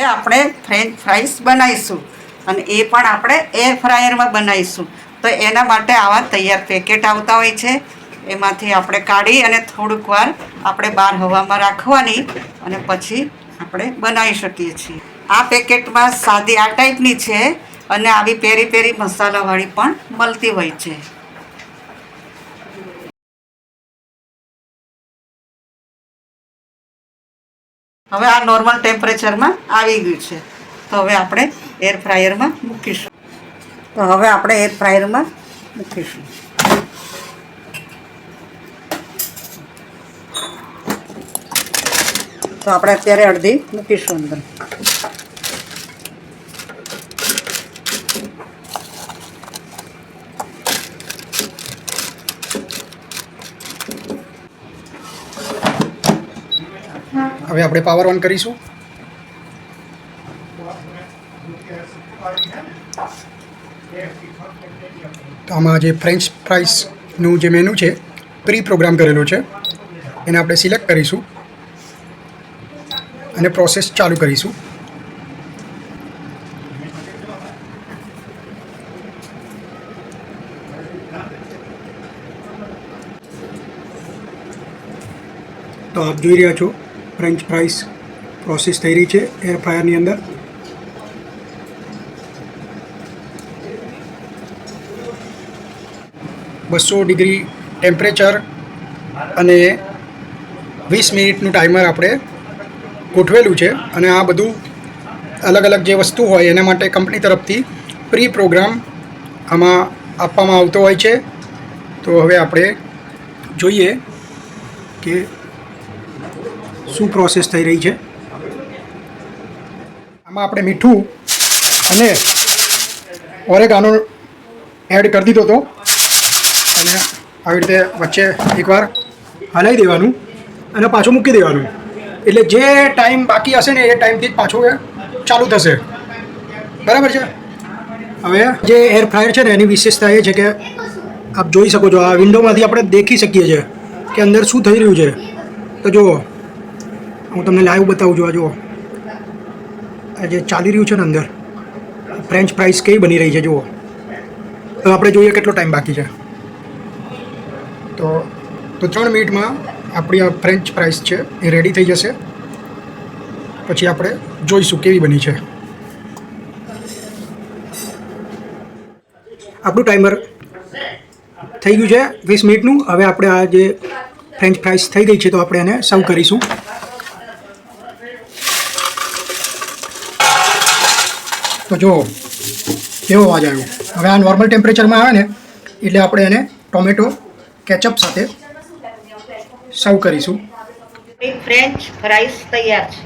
આપણે French fries બનાવીશું અને એ પણ આપણે એર ફ્રાયરમાં બનાવીશું. તો એના માટે આવા તૈયાર પેકેટ આવતા હોય છે. એમાંથી આપણે કાઢી અને થોડીક વાર આપણે બહાર હવામાં રાખવાની અને પછી આપણે બનાવી શકીએ છીએ. આ પેકેટમાં સાદી આ ટાઈપની છે અને આવી પેરી પેરી મસાલાવાળી પણ મળતી હોય છે. હવે આ નોર્મલ ટેમ્પરેચરમાં આવી ગયું છે. તો હવે આપણે એર ફ્રાયરમાં મૂકીશું. તો હવે આપણે એર ફ્રાયરમાં મૂકીશું. તો આપણે અત્યારે અડધી મૂકીશું અંદર. હવે આપણે પાવર ઓન કરીશું. તો આમાં જે ફ્રેન્ચ ફ્રાઈસનું જે મેનુ છે પ્રી પ્રોગ્રામ કરેલો છે એને આપણે સિલેક્ટ કરીશું અને પ્રોસેસ ચાલુ કરીશું. તો આપ જોઈ રહ્યા છો ફ્રેન્ચ ફ્રાઈસ પ્રોસેસ થઈ રહી છે એર ફ્રાયરની અંદર. બસો ડિગ્રી ટેમ્પરેચર અને 20 મિનિટનું ટાઈમર આપણે ગોઠવેલું છે. અને આ બધું અલગ અલગ જે વસ્તુ હોય એના માટે કંપની તરફથી પ્રી પ્રોગ્રામ આમાં આપવામાં આવતો હોય છે. તો હવે આપણે જોઈએ કે શું પ્રોસેસ થઈ રહી છે. આમાં આપણે મીઠું અને ઓરેગાનો એડ કરી દીધો હતો અને આવી રીતે વચ્ચે એકવાર હલાવી દેવાનું અને પાછું મૂકી દેવાનું. એટલે જે ટાઈમ બાકી હશે ને એ ટાઈમથી જ પાછું એ ચાલુ થશે. બરાબર છે. હવે જે એર ફ્રાયર છે ને એની વિશેષતા એ છે કે આપ જોઈ શકો છો આ વિન્ડોમાંથી આપણે દેખી શકીએ છીએ કે અંદર શું થઈ રહ્યું છે. તો જુઓ હું તમને લાઈવ બતાવું છું. આ જુઓ આ જે ચાલી રહ્યું છે ને અંદર ફ્રેન્ચ ફ્રાઈસ કેવી બની રહી છે જુઓ. તો આપણે જોઈએ કેટલો ટાઈમ બાકી છે. તો 3 મિનિટમાં આપણી આ ફ્રેન્ચ ફ્રાઈસ છે એ રેડી થઈ જશે. પછી આપણે જોઈશું કેવી બની છે. આપણું ટાઈમર થઈ ગયું છે 20 મિનિટનું. હવે આપણે આ જે ફ્રેન્ચ ફ્રાઈસ થઈ ગઈ છે તો આપણે એને સર્વ કરીશું. તો જુઓ કેવો અવાજ આવ્યો. હવે આ નોર્મલ ટેમ્પરેચરમાં આવે ને એટલે આપણે એને ટોમેટો કેચઅપ સાથે સર્વ કરીશું. ફ્રેન્ચ ફ્રાઈસ તૈયાર છે.